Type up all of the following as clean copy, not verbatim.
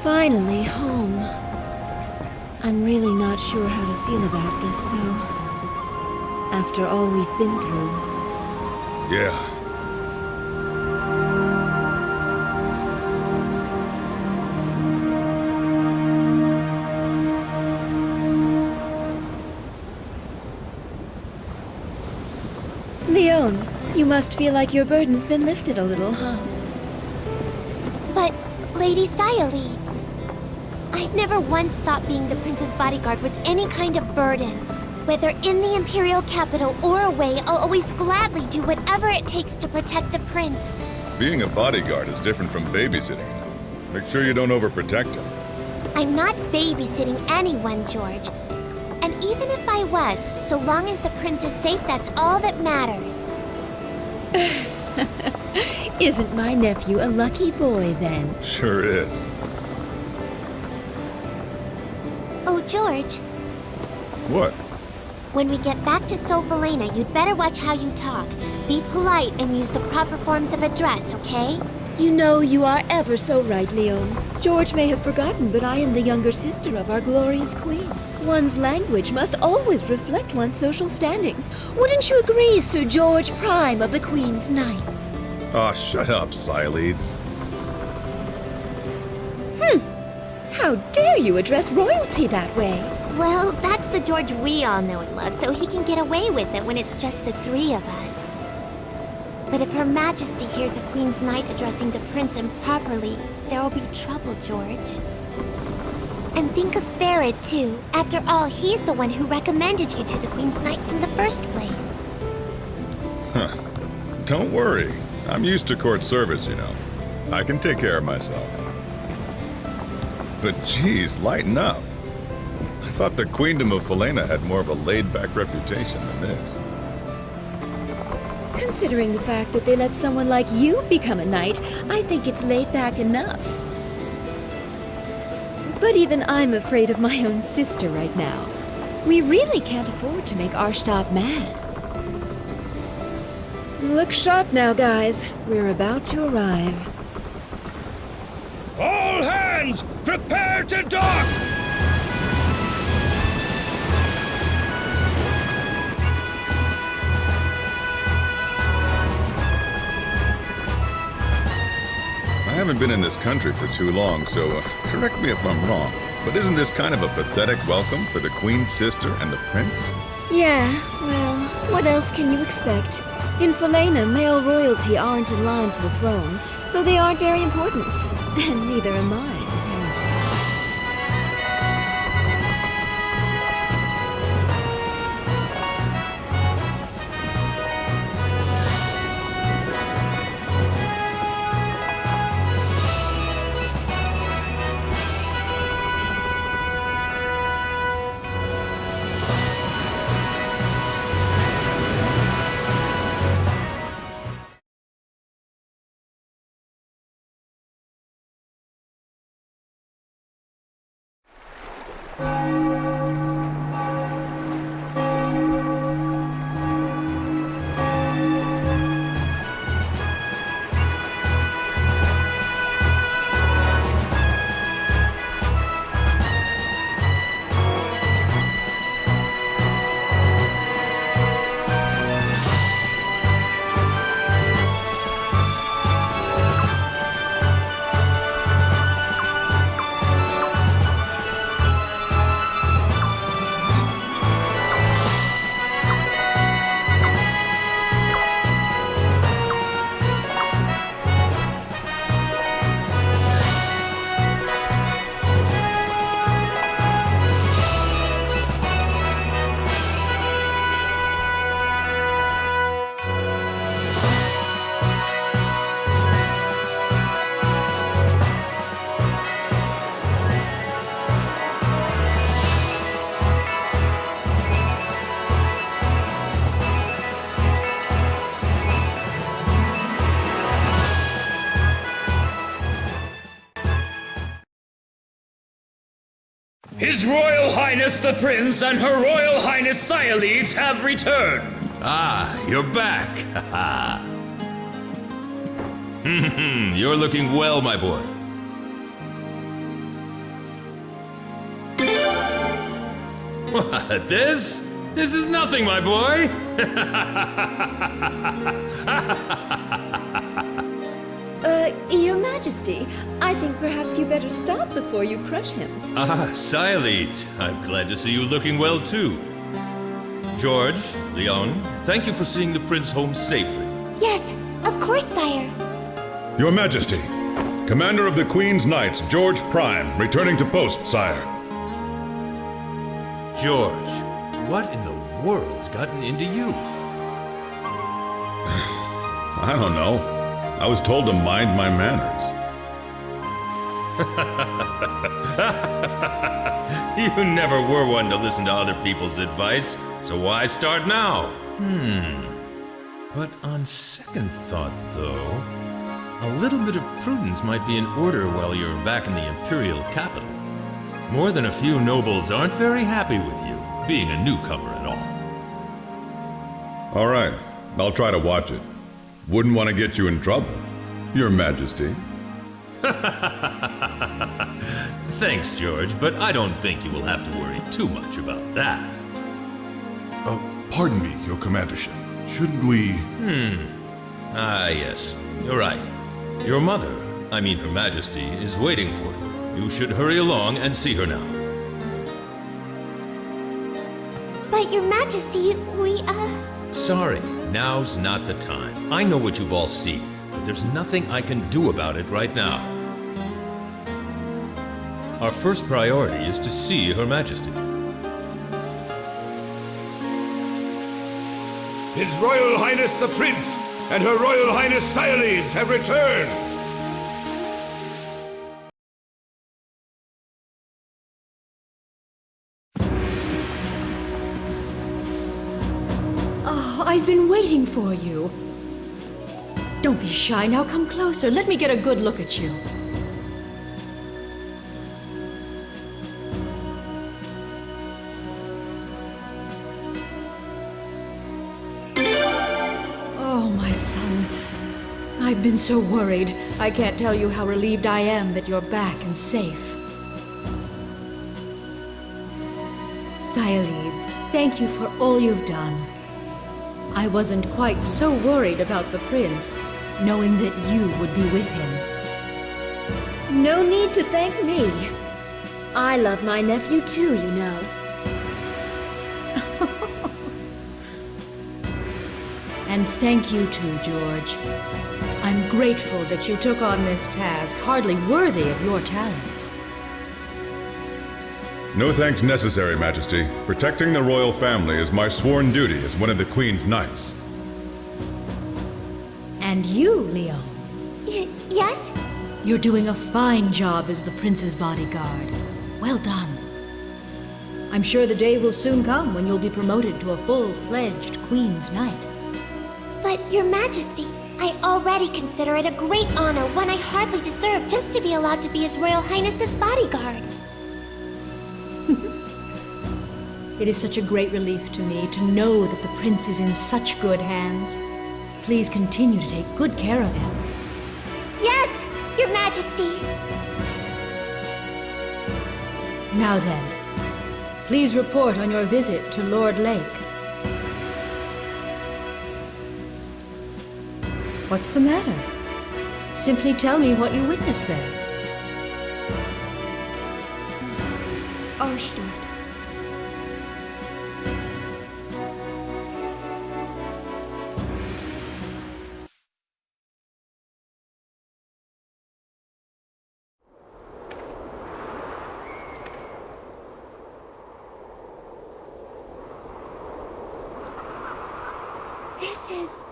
Finally home. I'm really not sure how to feel about this, though. After all we've been through. Yeah. Leon, you must feel like your burden's been lifted a little, huh? But, Lady Cyaleeds, I've never once thought being the prince's bodyguard was any kind of burden. Whether in the Imperial capital or away, I'll always gladly do whatever it takes to protect the prince. Being a bodyguard is different from babysitting. Make sure you don't overprotect him. I'm not babysitting anyone, George. And even if I was, so long as the prince is safe, that's all that matters. Isn't my nephew a lucky boy, then? Sure is. Oh, George, What? when we get back to Solvalena, you'd better watch how you talk. Be polite and use the proper forms of address, okay? You know you are ever so right, Leon. George may have forgotten, but I am the younger sister of our glorious queen. One's language must always reflect one's social standing. Wouldn't you agree, Sir George Prime of the Queen's Knights? Aw, shut up, Cyaleeds. How dare you address royalty that way? Well, that's the George we all know and love, so he can get away with it when it's just the three of us. But if Her Majesty hears a Queen's Knight addressing the prince improperly, there will be trouble, George. And think of Farid, too. After all, he's the one who recommended you to the Queen's Knights in the first place. Huh. Don't worry. I'm used to court service, you know. I can take care of myself. But geez, lighten up. I thought the Queendom of Falena had more of a laid-back reputation than this. Considering the fact that they let someone like you become a knight, I think it's laid back enough. But even I'm afraid of my own sister right now. We really can't afford to make Arshtab mad. Look sharp now, guys. We're about to arrive. All hands, prepare to dock! I haven't been in this country for too long, so correct me if I'm wrong, but isn't this kind of a pathetic welcome for the Queen's sister and the Prince? Yeah, well, what else can you expect? In Falena, male royalty aren't in line for the throne, so they aren't very important. And neither am I, apparently. His Royal Highness the Prince and Her Royal Highness Cyaleeds have returned. Ah, you're back. You're looking well, my boy. What, this? This is nothing, my boy! Your Majesty, I think perhaps you better stop before you crush him. Ah, Xyleet, I'm glad to see you looking well too. George, Leon, thank you for seeing the prince home safely. Yes, of course, sire. Your Majesty, Commander of the Queen's Knights, George Prime, returning to post, sire. George, what in the world's gotten into you? I don't know. I was told to mind my manners. You never were one to listen to other people's advice, so why start now? But on second thought, though, a little bit of prudence might be in order while you're back in the Imperial capital. More than a few nobles aren't very happy with you, being a newcomer at all. All right, I'll try to watch it. Wouldn't want to get you in trouble, Your Majesty. Thanks, George, but I don't think you will have to worry too much about that. Pardon me, Your Commandership. Shouldn't we... Ah, yes, you're right. Your mother, I mean Her Majesty, is waiting for you. You should hurry along and see her now. But, Your Majesty, Sorry, now's not the time. I know what you've all seen, but there's nothing I can do about it right now. Our first priority is to see Her Majesty. His Royal Highness the Prince and Her Royal Highness Xyleet have returned! Oh, I've been waiting for you. Don't be shy, now come closer. Let me get a good look at you. Oh, my son. I've been so worried. I can't tell you how relieved I am that you're back and safe. Xyleet, thank you for all you've done. I wasn't quite so worried about the prince, knowing that you would be with him. No need to thank me. I love my nephew too, you know. And thank you too, George. I'm grateful that you took on this task, hardly worthy of your talents. No thanks necessary, Majesty. Protecting the royal family is my sworn duty as one of the Queen's Knights. And you, Leon. Yes? You're doing a fine job as the prince's bodyguard. Well done. I'm sure the day will soon come when you'll be promoted to a full-fledged Queen's Knight. But, Your Majesty, I already consider it a great honor, one I hardly deserve, just to be allowed to be His Royal Highness's bodyguard. It is such a great relief to me to know that the prince is in such good hands. Please continue to take good care of him. Yes, Your Majesty! Now then, please report on your visit to Lord Lake. What's the matter? Simply tell me what you witnessed there. Arstadt. This is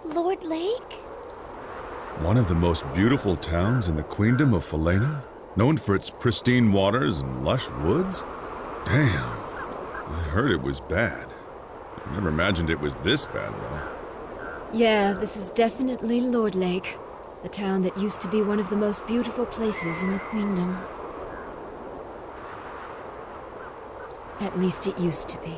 Lord Lake? One of the most beautiful towns in the Queendom of Falena? Known for its pristine waters and lush woods? Damn. I heard it was bad. I never imagined it was this bad, though. Yeah, this is definitely Lord Lake, the town that used to be one of the most beautiful places in the Queendom. At least it used to be.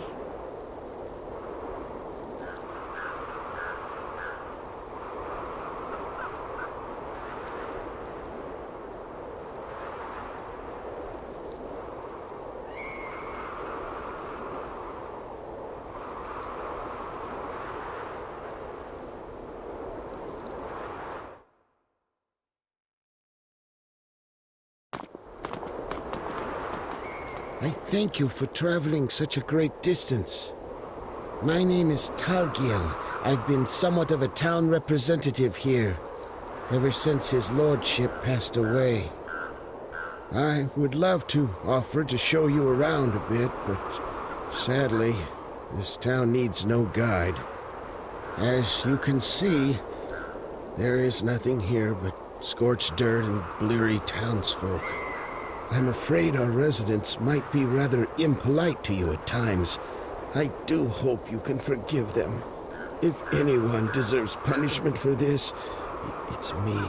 I thank you for traveling such a great distance. My name is Talgiel. I've been somewhat of a town representative here, ever since his lordship passed away. I would love to offer to show you around a bit, but sadly, this town needs no guide. As you can see, there is nothing here but scorched dirt and bleary townsfolk. I'm afraid our residents might be rather impolite to you at times. I do hope you can forgive them. If anyone deserves punishment for this, it's me.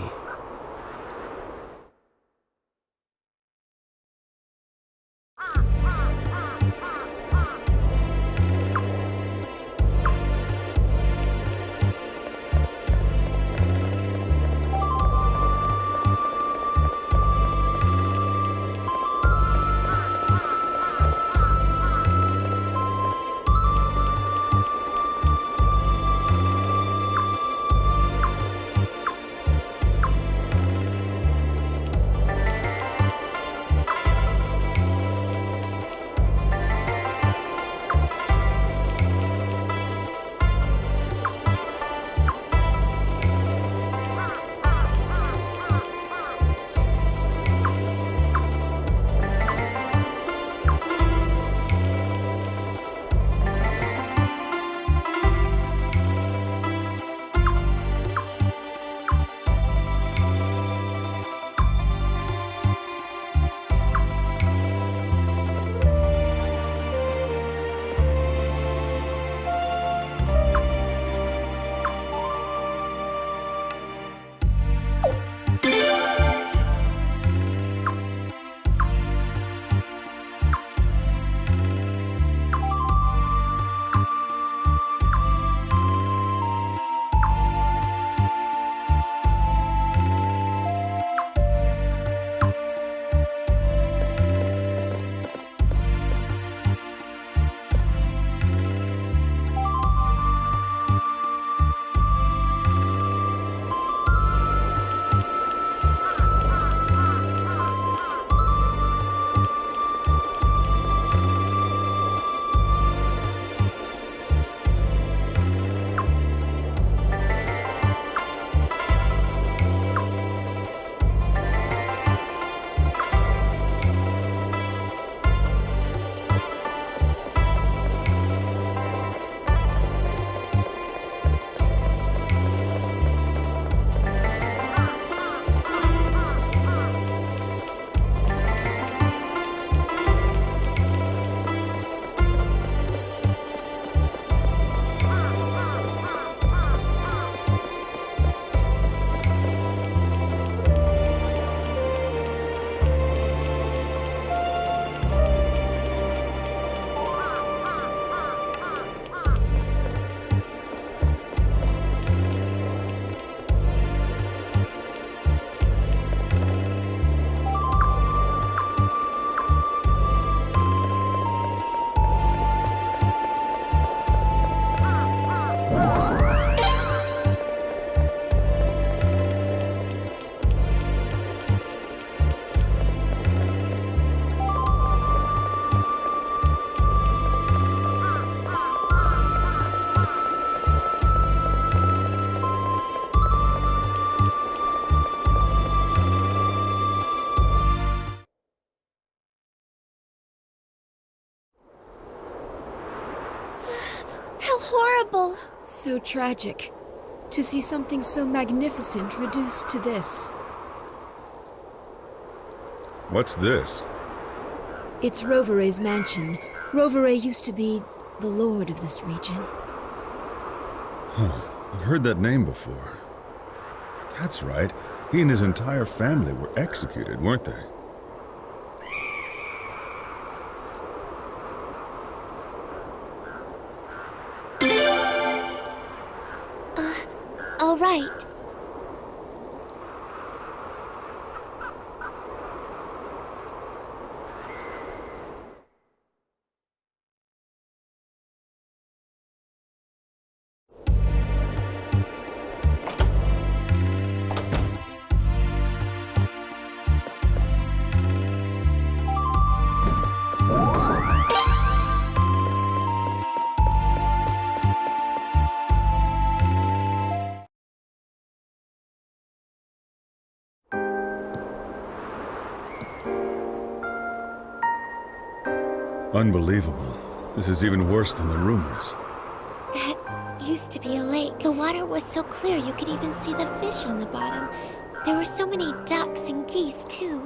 Horrible. So tragic. To see something so magnificent reduced to this. What's this? It's Rovere's mansion. Rovere used to be the lord of this region. I've heard that name before. That's right. He and his entire family were executed, weren't they? All right. Unbelievable. This is even worse than the rumors. That used to be a lake. The water was so clear you could even see the fish on the bottom. There were so many ducks and geese, too.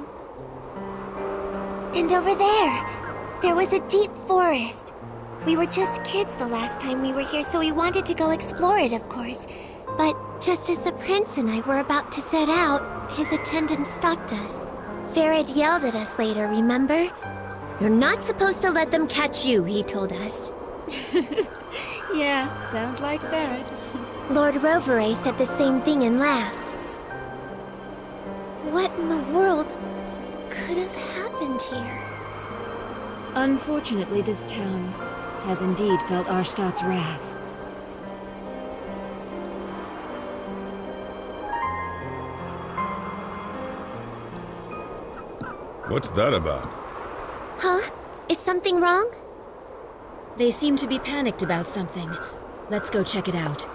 And over there was a deep forest. We were just kids the last time we were here, so we wanted to go explore it, of course. But just as the prince and I were about to set out, his attendant stopped us. Farad yelled at us later, remember? You're not supposed to let them catch you, he told us. Yeah, sounds like Farad. Lord Rovere said the same thing and laughed. What in the world could have happened here? Unfortunately, this town has indeed felt Arstad's wrath. What's that about? Huh? Is something wrong? They seem to be panicked about something. Let's go check it out.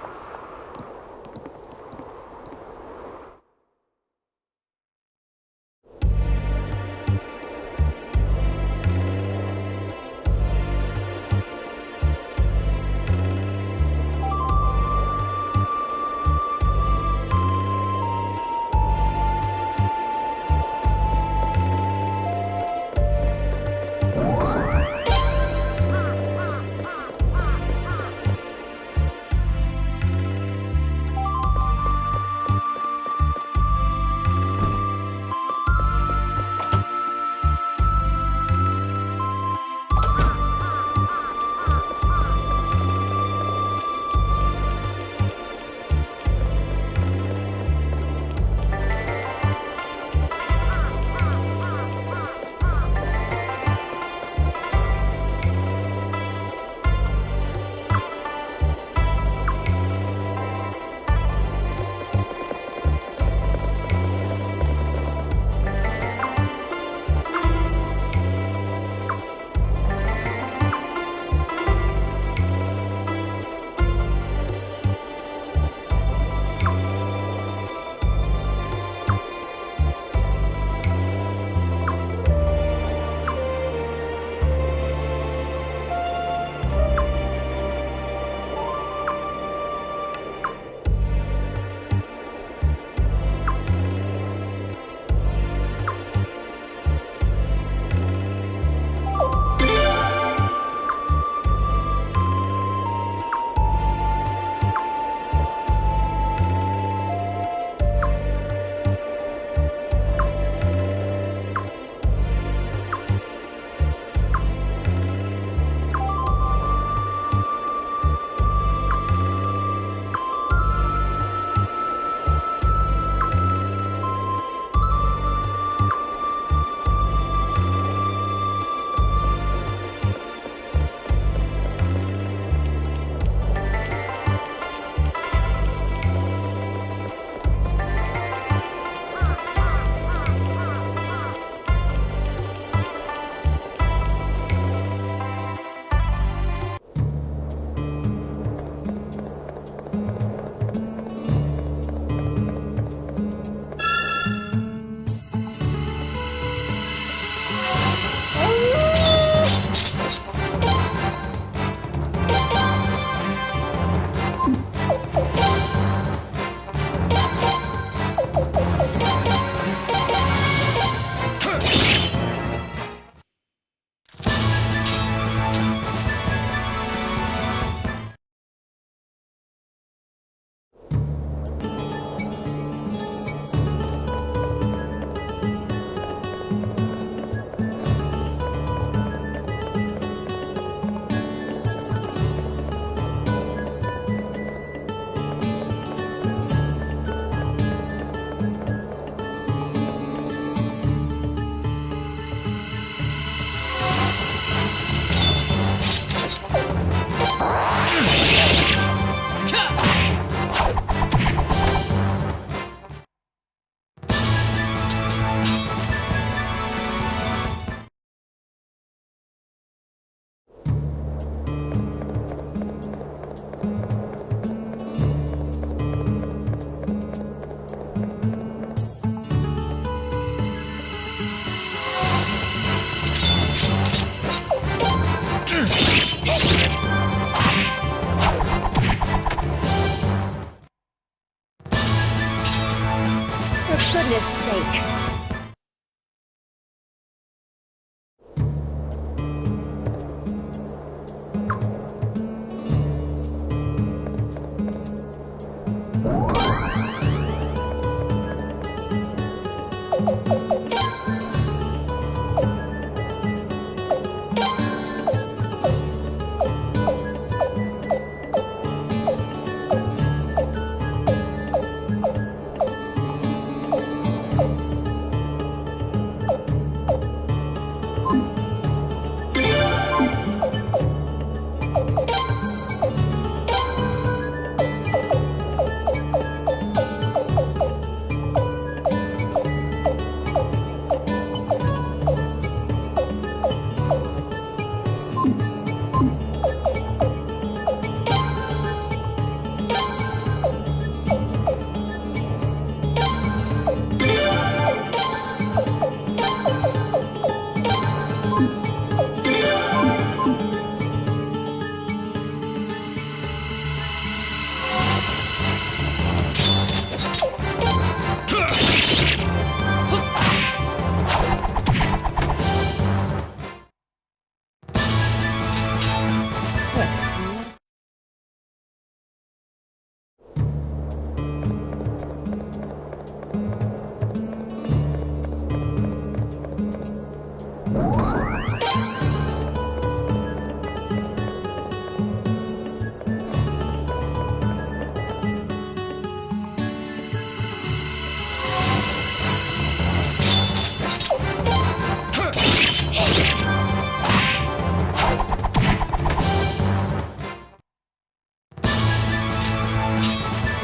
goodness sake!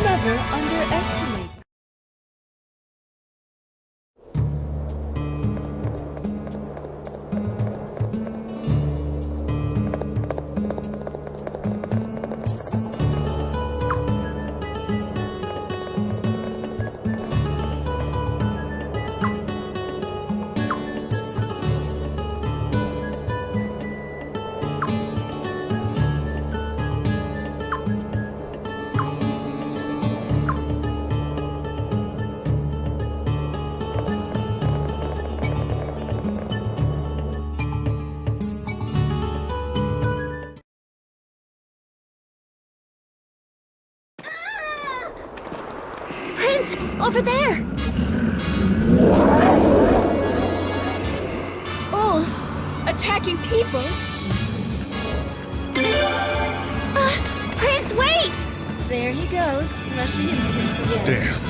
Never underestimate. Prince, over there! Bulls attacking people? Prince, wait! There he goes, rushing into things again. Damn.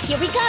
Here we go!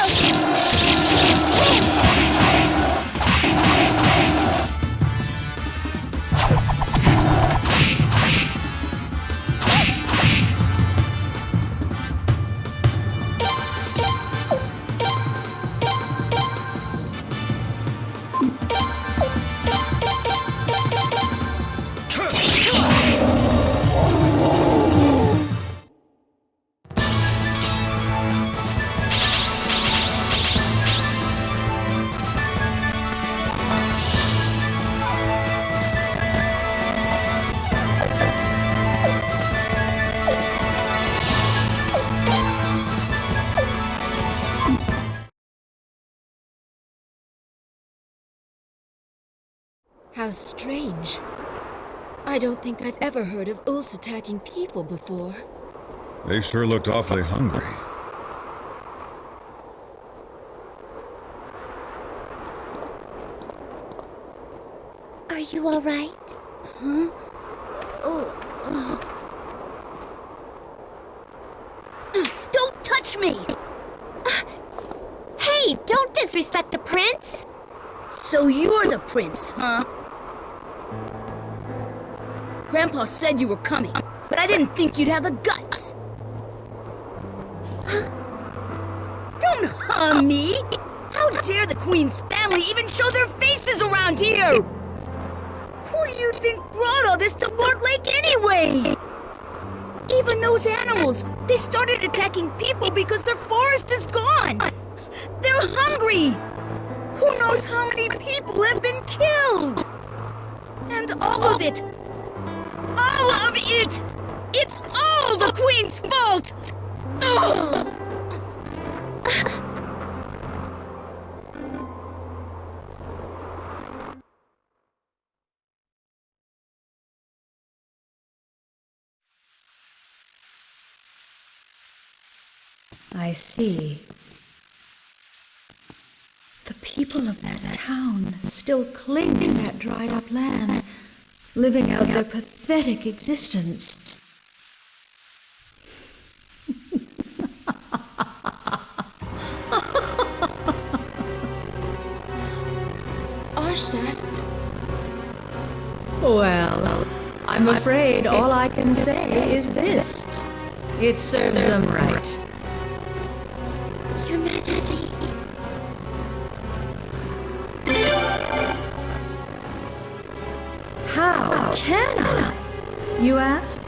How strange. I don't think I've ever heard of Ulls attacking people before. They sure looked awfully hungry. Are you all right? Huh? Don't touch me! Hey, don't disrespect the prince! So you're the prince, huh? Grandpa said you were coming, but I didn't think you'd have the guts. Don't hum me! How dare the Queen's family even show their faces around here? Who do you think brought all this to Lord Lake anyway? Even those animals, they started attacking people because their forest is gone. They're hungry. Who knows how many people have been killed? And all of it, it's all the Queen's fault! Ugh. I see. The people of that town still cling to that dried up land, living out their pathetic existence. Arstad? Well, I'm afraid all I can say is this. It serves them right. Your Majesty. How can I? You ask?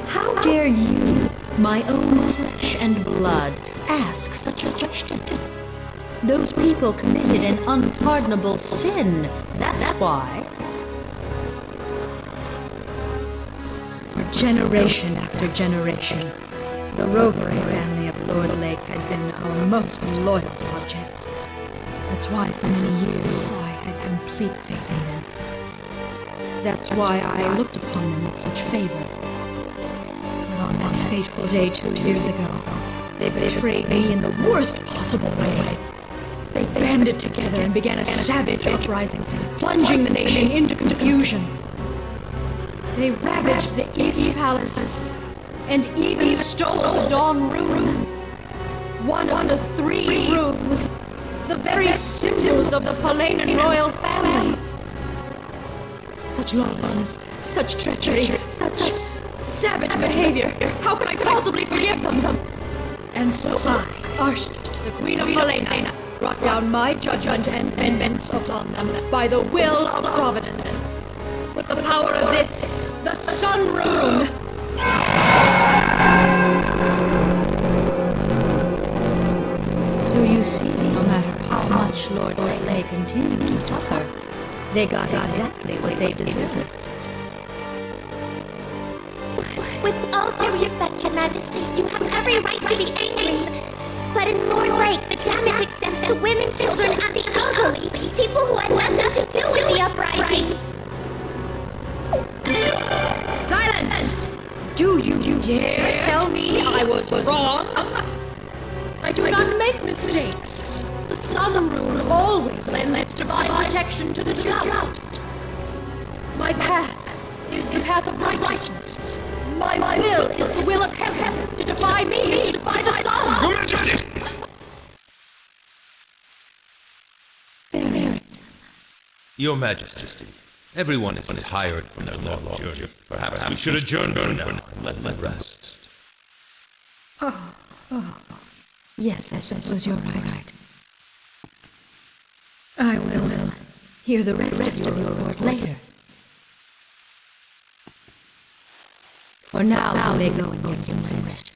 How dare you, my own flesh and blood, ask such a question? Those people committed an unpardonable sin, that's why. For generation after generation, the roving family of Lord Lake had been our most loyal subjects. That's why for many years I had complete faith in them. That's why I looked upon them with such favor. But on that fateful day 2 years ago, they betrayed me in the worst possible way. They banded together and began a savage uprising, plunging the nation into confusion. They ravaged the East Palaces and even stole the Dawn Room. One of the 3 rooms, the very symbols of the Falanan royal family. Such lawlessness, such treachery, such savage behavior. How could I possibly forgive them? And so I, Arstad, the Queen of Falena, brought down my judgment and vengeance upon them by the will of Providence. With the power of this, the Sun Rune. So you see, no matter how much Lord Lay continued to suffer, they got exactly what they deserved. With all due respect, Your Majesty, you have every right to be angry. But in Lord Lake, the damage extends to women, children, and the elderly. People who had nothing to do with the uprising. Silence! Do you dare tell me I was wrong? I do not make mistakes. The Sun Rune always lends its divine protection to the just. My path is the path of righteousness. My will is the will of heaven. To defy me is to defy the sun. Your Majesty! Your Majesty, everyone is tired from their long journey. Perhaps we should adjourn for now and let them rest. Yes, I suppose you're right. I will hear the rest of your report later. For now, you may go and get some rest.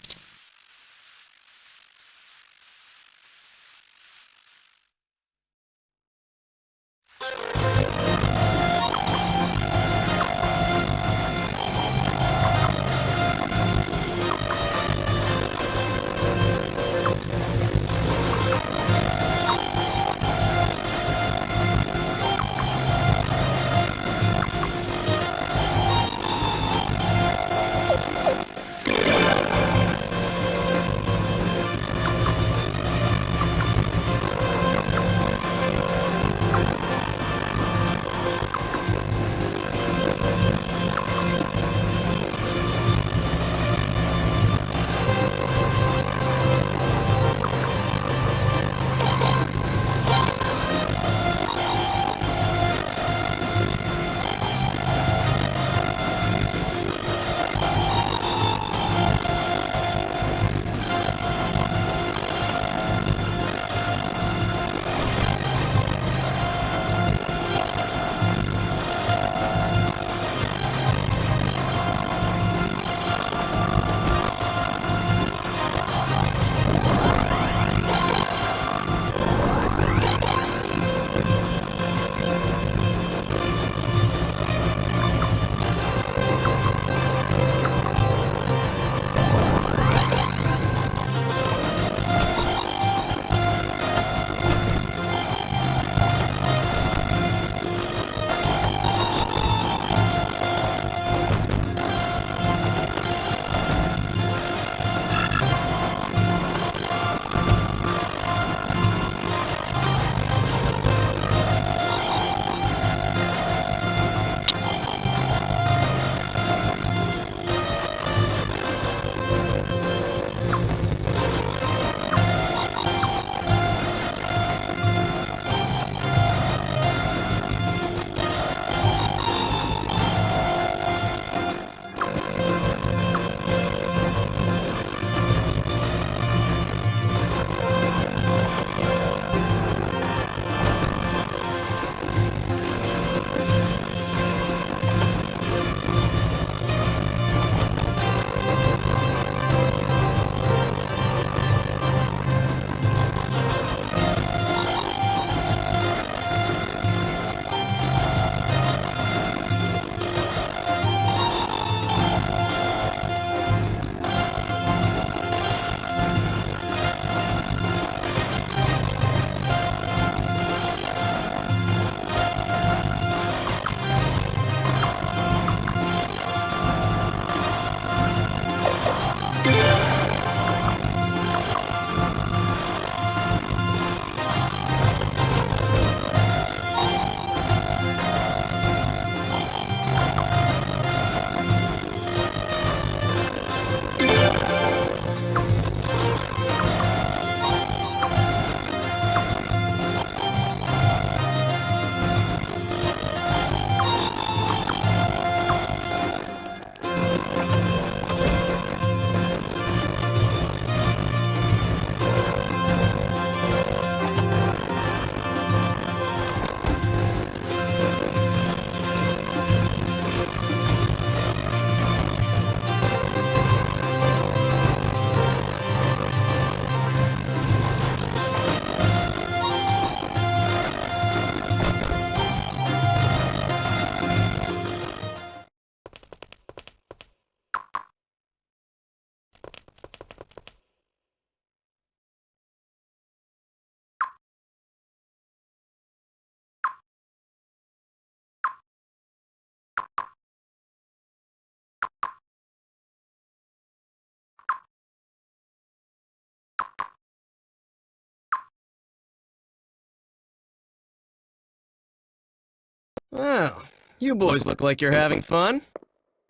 Well, you boys look like you're having fun.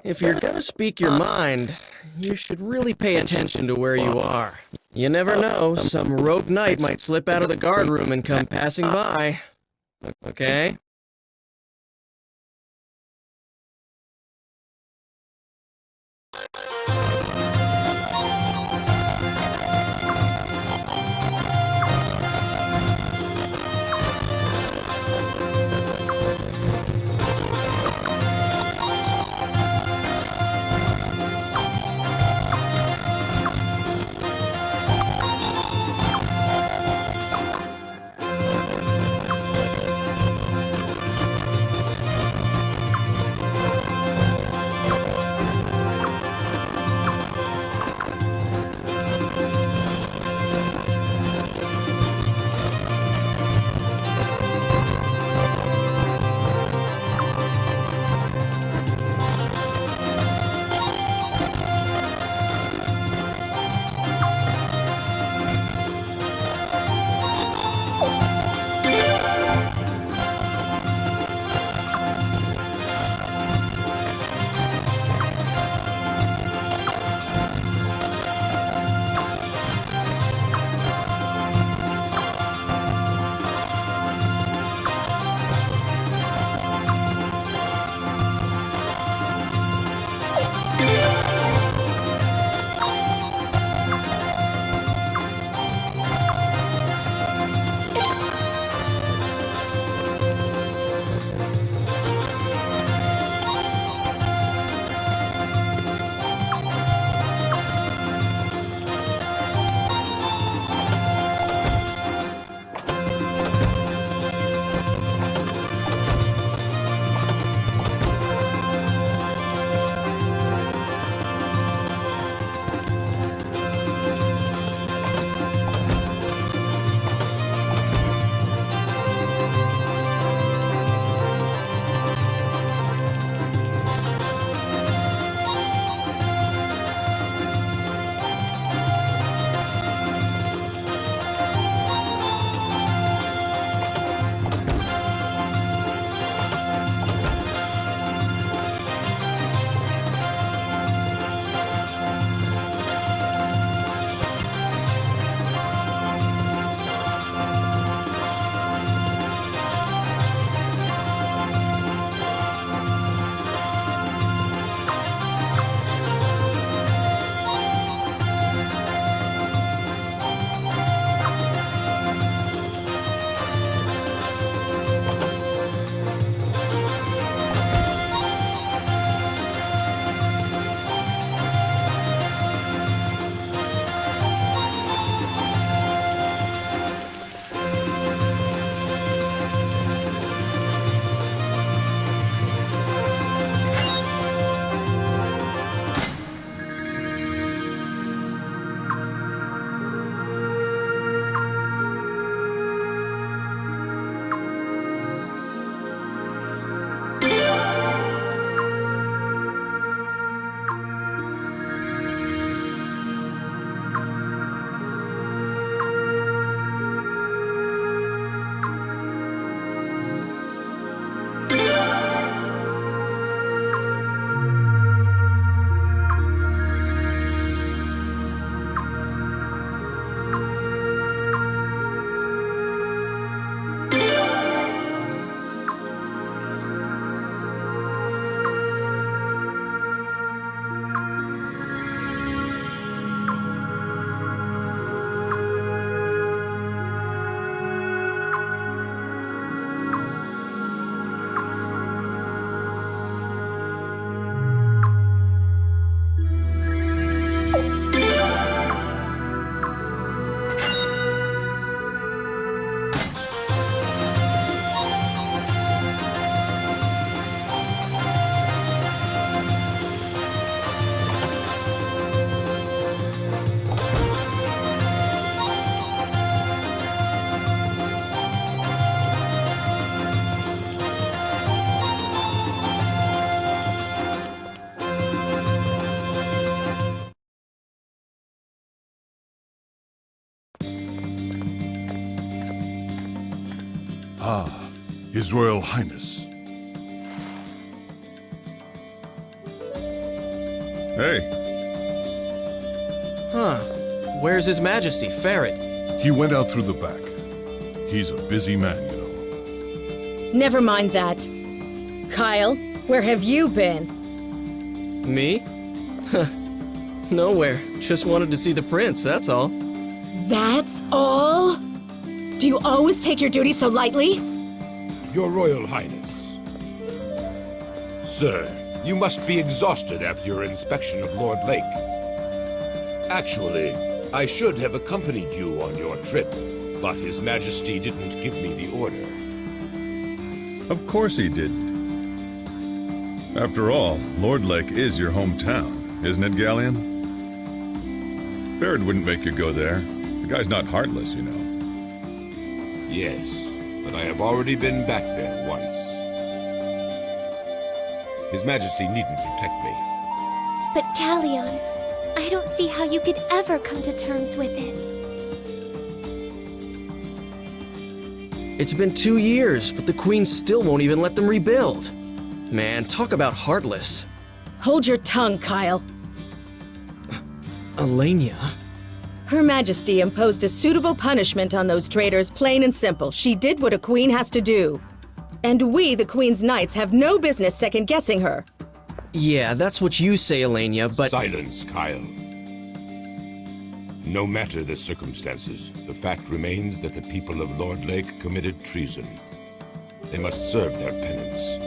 If you're gonna speak your mind, you should really pay attention to where you are. You never know, some rogue knight might slip out of the guard room and come passing by. Okay? His Royal Highness. Hey, Huh. Where's His Majesty, Ferret? He went out through the back. He's a busy man, you know. Never mind that. Kyle, where have you been? Me? Huh. Nowhere. Just wanted to see the prince, that's all. That's all? Do you always take your duty so lightly? Your Royal Highness. Sir, you must be exhausted after your inspection of Lord Lake. Actually, I should have accompanied you on your trip, but His Majesty didn't give me the order. of course he didn't. After all, Lord Lake is your hometown, isn't it, Galleon? Barrett wouldn't make you go there. The guy's not heartless, you know. Yes, but I have already been back there once. His Majesty needn't protect me. But Galleon, I don't see how you could ever come to terms with it. It's been 2 years, but the Queen still won't even let them rebuild. Man, talk about heartless. Hold your tongue, Kyle. Elenia? Her Majesty imposed a suitable punishment on those traitors, plain and simple. She did what a queen has to do. And we, the Queen's Knights, have no business second-guessing her. Yeah, that's what you say, Elenia, but... Silence, Kyle. No matter the circumstances, the fact remains that the people of Lord Lake committed treason. They must serve their penance.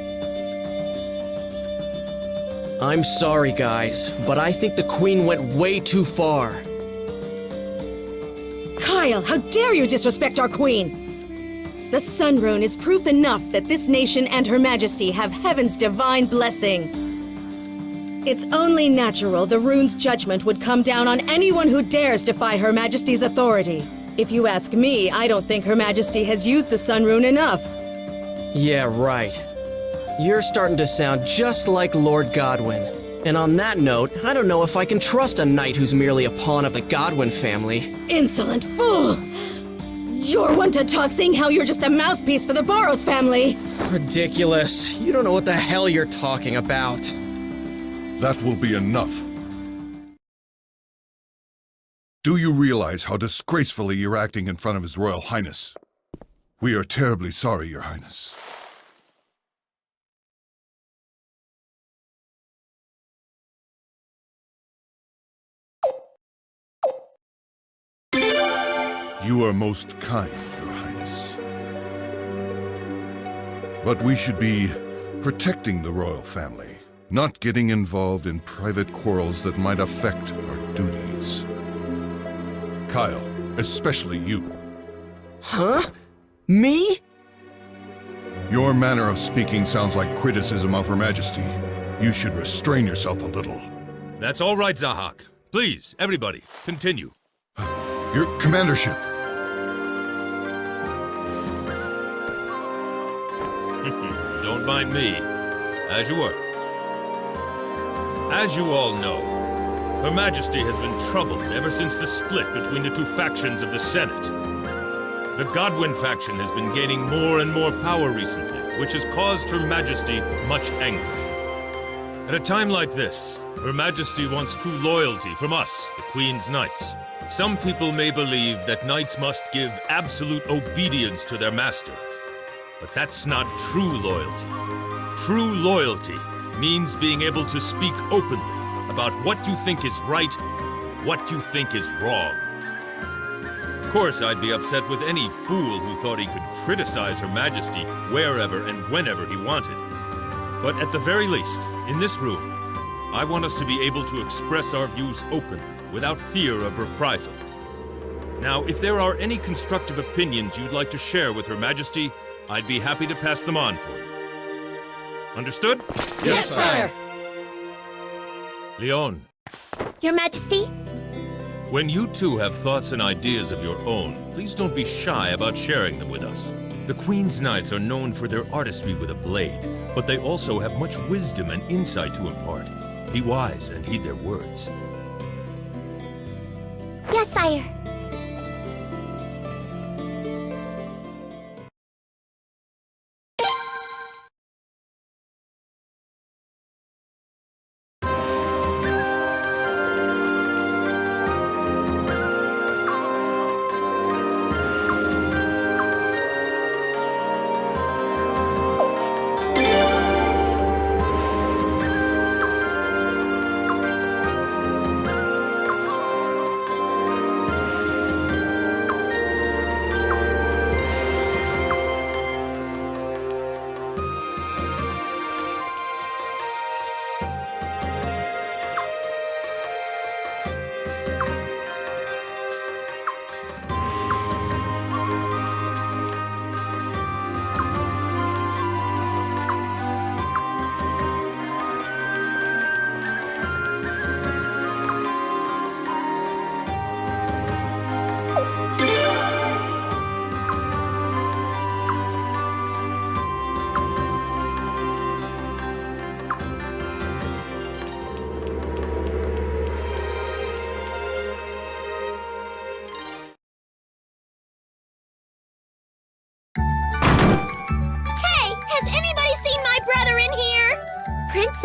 I'm sorry, guys, but I think the Queen went way too far. Kyle, how dare you disrespect our queen! The Sun Rune is proof enough that this nation and Her Majesty have heaven's divine blessing. It's only natural the rune's judgment would come down on anyone who dares defy Her Majesty's authority. If you ask me, I don't think Her Majesty has used the Sun Rune enough. Yeah, right. You're starting to sound just like Lord Godwin. And on that note, I don't know if I can trust a knight who's merely a pawn of the Godwin family. Insolent fool! You're one to talk saying how you're just a mouthpiece for the Boros family! Ridiculous. You don't know what the hell you're talking about. That will be enough. Do you realize how disgracefully you're acting in front of His Royal Highness? We are terribly sorry, Your Highness. You are most kind, Your Highness. But we should be protecting the royal family, not getting involved in private quarrels that might affect our duties. Kyle, especially you. Huh? Me? Your manner of speaking sounds like criticism of Her Majesty. You should restrain yourself a little. That's all right, Zahak. Please, everybody, continue. Your commandership. Don't mind me. As you were. As you all know, Her Majesty has been troubled ever since the split between the two factions of the Senate. The Godwin faction has been gaining more and more power recently, which has caused Her Majesty much anguish. At a time like this, Her Majesty wants true loyalty from us, the Queen's Knights. Some people may believe that knights must give absolute obedience to their master. But that's not true loyalty. True loyalty means being able to speak openly about what you think is right and what you think is wrong. Of course, I'd be upset with any fool who thought he could criticize Her Majesty wherever and whenever he wanted. But at the very least, in this room, I want us to be able to express our views openly, without fear of reprisal. Now, if there are any constructive opinions you'd like to share with Her Majesty, I'd be happy to pass them on for you. Understood? Yes, sire! Leon, Your Majesty? when you two have thoughts and ideas of your own, please don't be shy about sharing them with us. The Queen's Knights are known for their artistry with a blade, but they also have much wisdom and insight to impart. Be wise and heed their words. Yes, sire.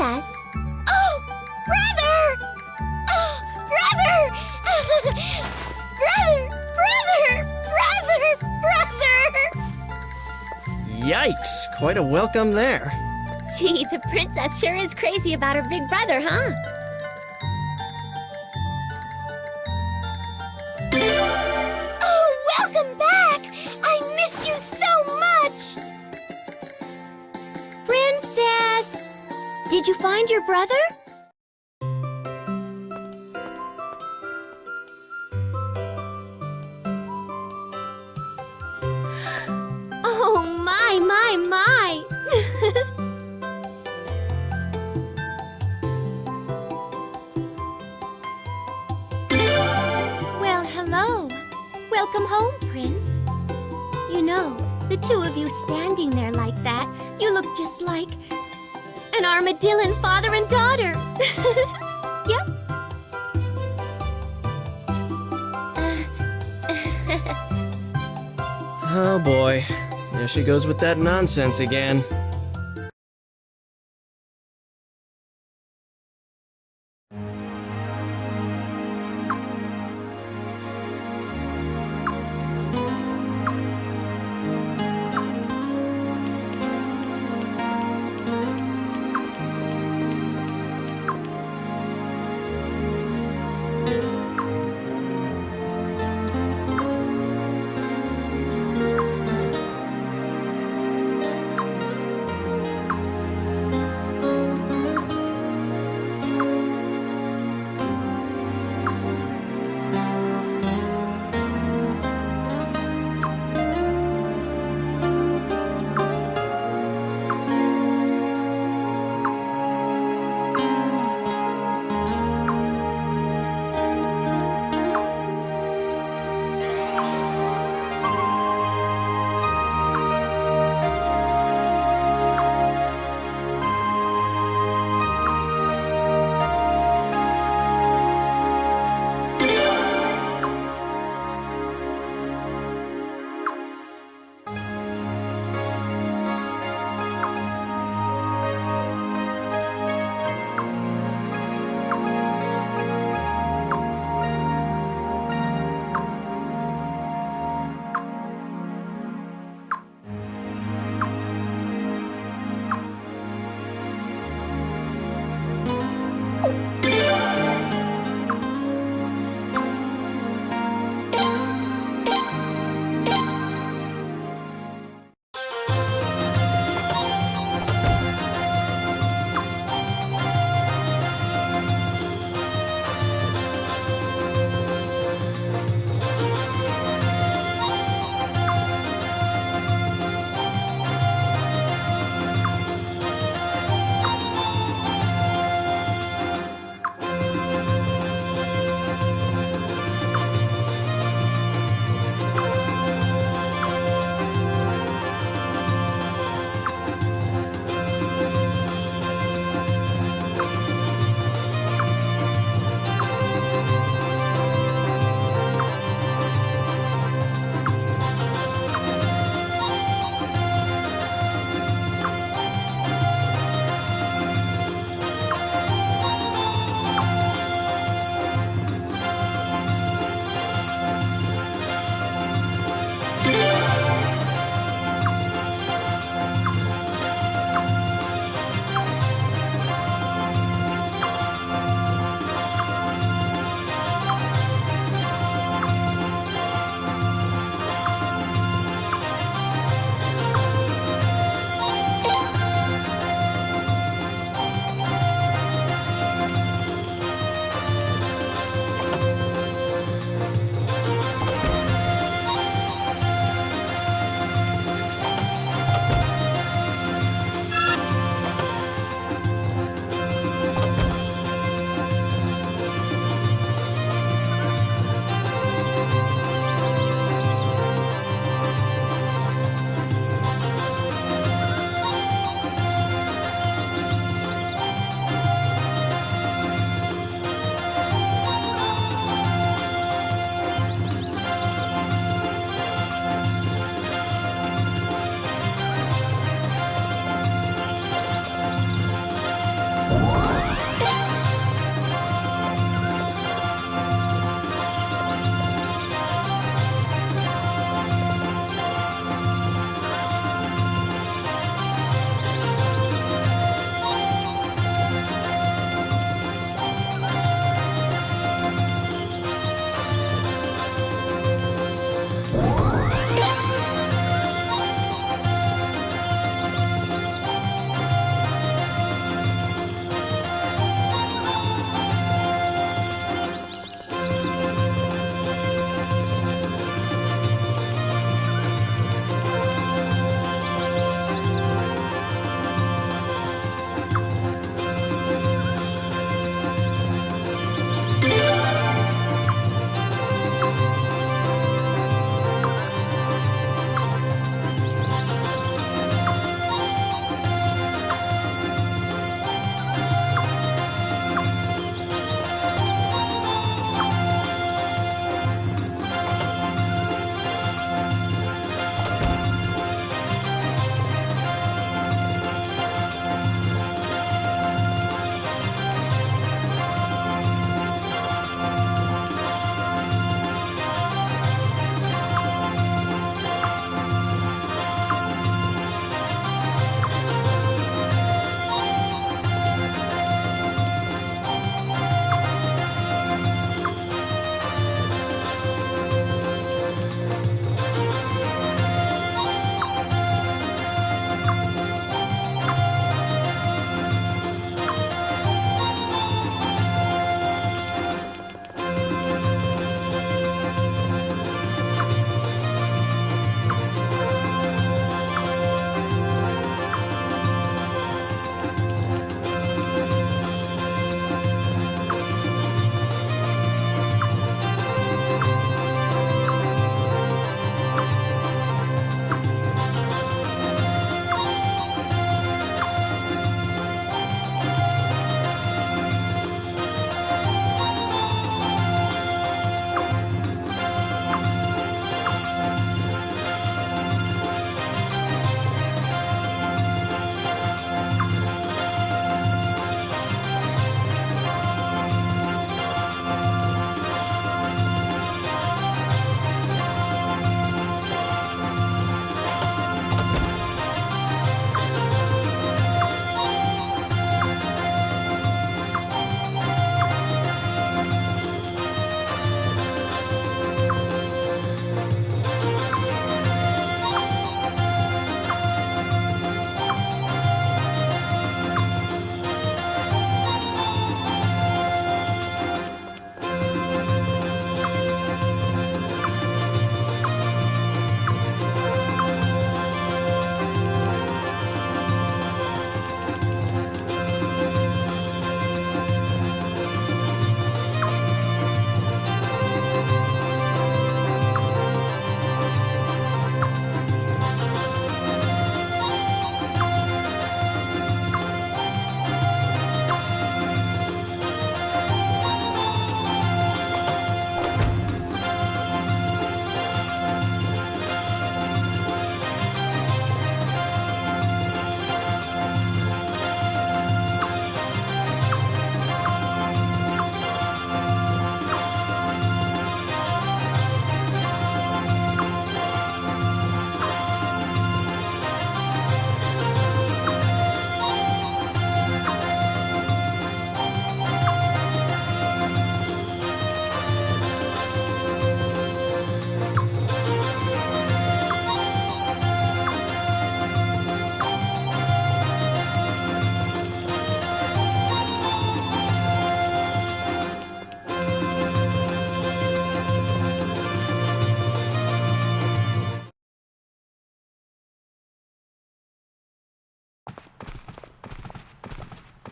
Princess. Oh, brother! Oh, brother! brother! Yikes, quite a welcome there. Gee, the princess sure is crazy about her big brother, huh? Oh, welcome back! I missed you so much! Princess! Did you find your brother? Oh, my! Well, hello. Welcome home, Prince. You know, the two of you standing there like that, you look just like an armadillo father and daughter. Yep. Oh boy, there she goes with that nonsense again.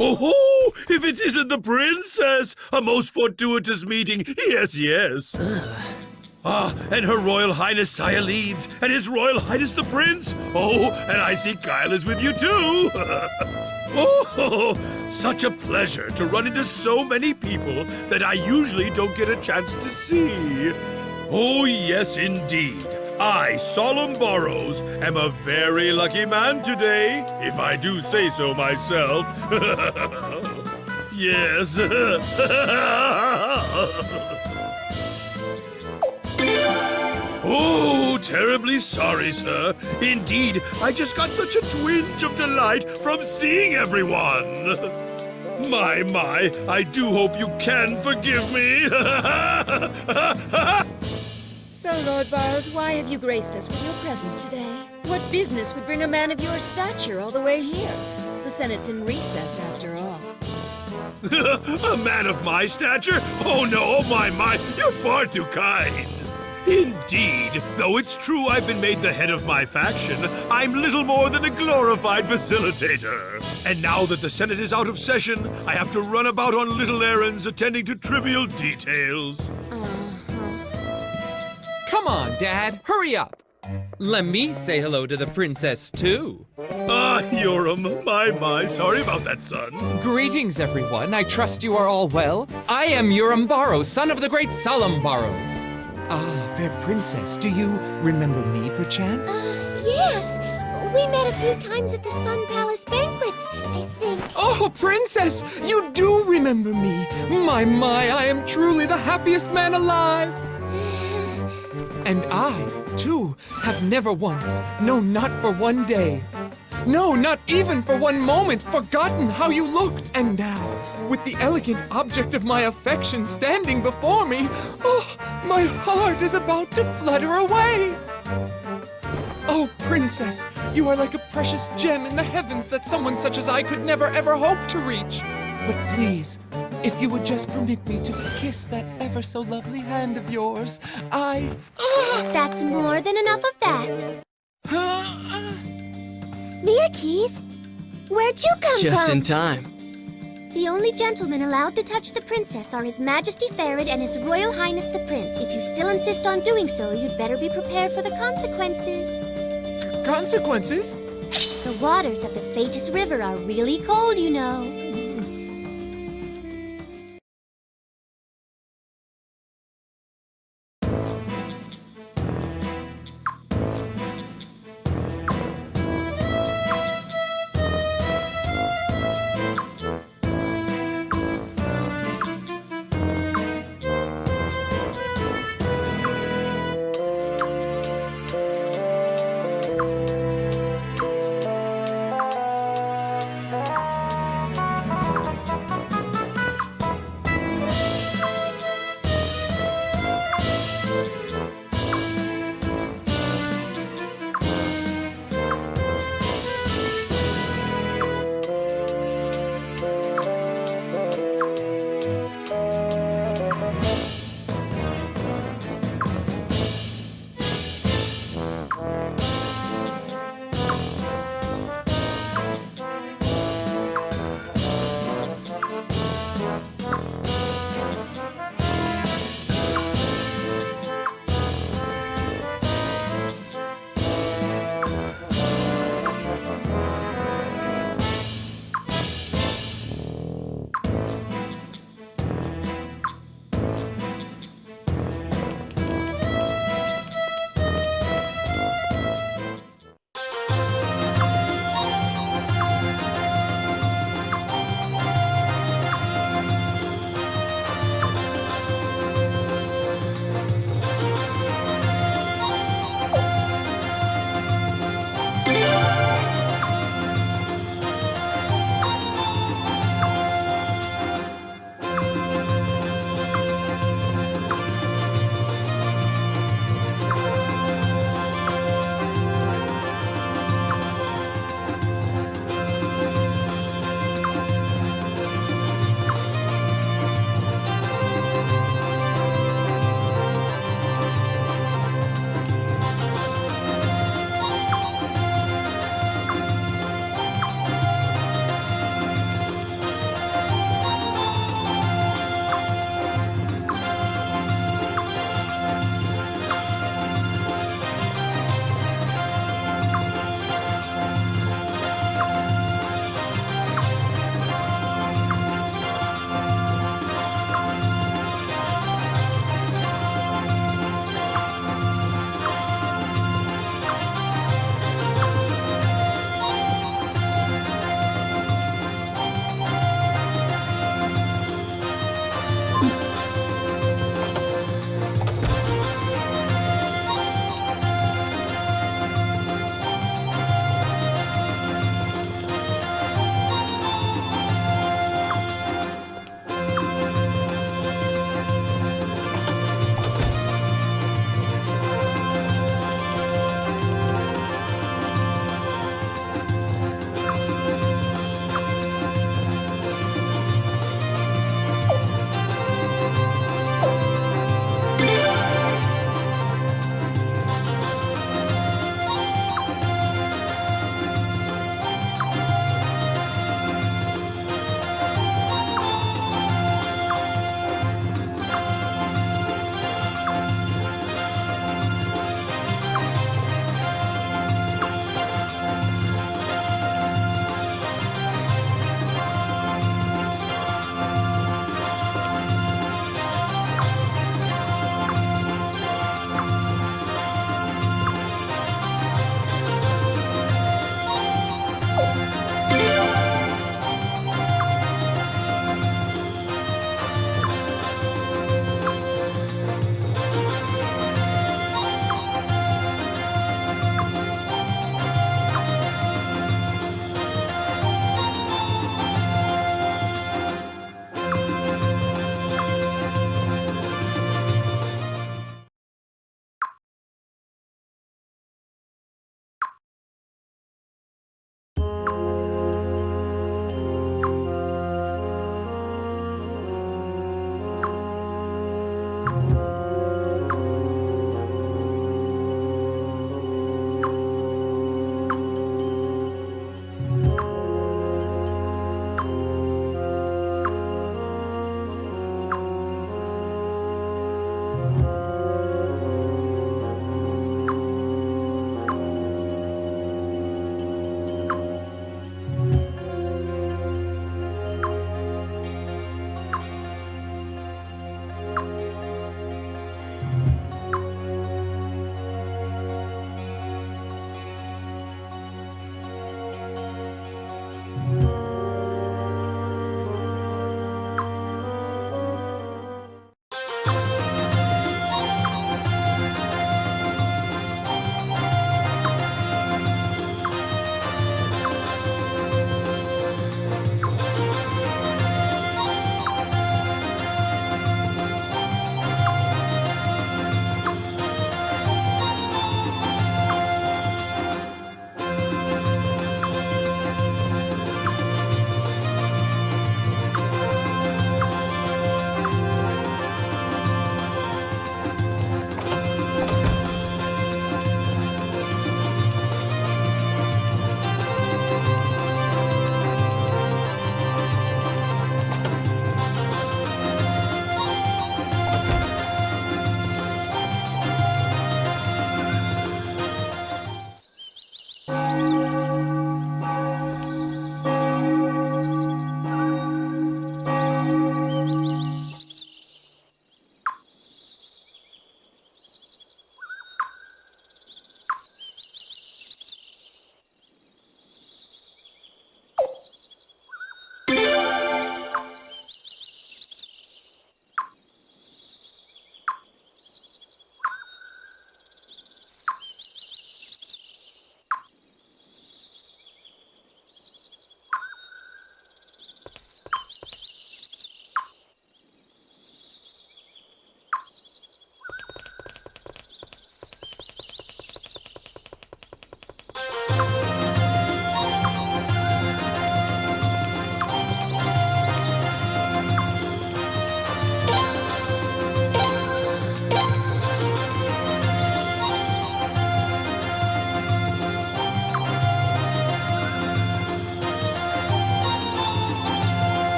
Oh, if it isn't the princess! A most fortuitous meeting, yes, yes. And Her Royal Highness Sayaleeds, and His Royal Highness the Prince. Oh, and I see Kyle is with you too. Oh, such a pleasure to run into so many people that I usually don't get a chance to see. Oh, yes, indeed. I, Solemn Burrows, am a very lucky man today, if I do say so myself. Yes. Oh, terribly sorry, sir. Indeed, I just got such a twinge of delight from seeing everyone. My, I do hope you can forgive me. So, Lord Burrows, why have you graced us with your presence today? What business would bring a man of your stature all the way here? The Senate's in recess, after all. A man of my stature? Oh no, oh my, you're far too kind. Indeed, though it's true I've been made the head of my faction, I'm little more than a glorified facilitator. And now that the Senate is out of session, I have to run about on little errands attending to trivial details. Come on, Dad, hurry up. Let me say hello to the princess, too. Ah, Yoram, my, sorry about that, son. Greetings, everyone. I trust you are all well. I am Yoram Burrows, son of the great Solemn Burrows. Ah, fair princess, do you remember me, perchance? Yes. We met a few times at the Sun Palace banquets, I think. Oh, princess, you do remember me. My, I am truly the happiest man alive. And I, too, have never once, no, not for one day, no, not even for one moment, forgotten how you looked. And now, with the elegant object of my affection standing before me, oh, my heart is about to flutter away. Oh, princess, you are like a precious gem in the heavens that someone such as I could never ever hope to reach. But please, if you would just permit me to kiss that ever so lovely hand of yours, That's more than enough of that. Mia Keys, where'd you come from? Just in time. The only gentlemen allowed to touch the princess are His Majesty Farid and His Royal Highness the Prince. If you still insist on doing so, you'd better be prepared for the consequences. Consequences? The waters of the Fatus River are really cold, you know.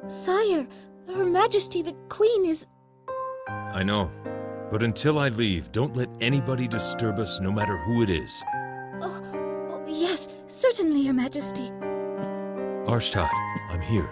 Sire, Her Majesty the Queen is... I know. But until I leave, don't let anybody disturb us, no matter who it is. Oh, yes, certainly, Your Majesty. Arshtat, I'm here.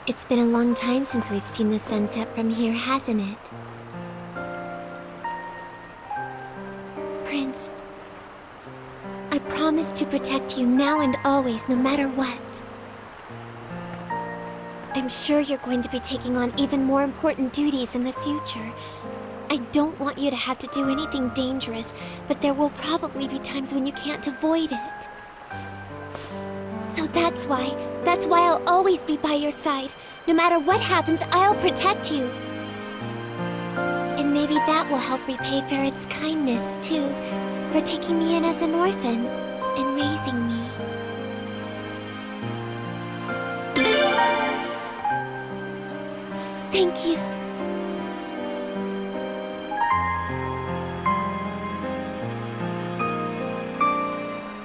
It's been a long time since we've seen the sunset from here, hasn't it? Prince, I promise to protect you now and always, no matter what. I'm sure you're going to be taking on even more important duties in the future. I don't want you to have to do anything dangerous, but there will probably be times when you can't avoid it. So that's why I'll always be by your side. No matter what happens, I'll protect you. And maybe that will help repay Ferret's kindness, too, for taking me in as an orphan and raising me. Thank you.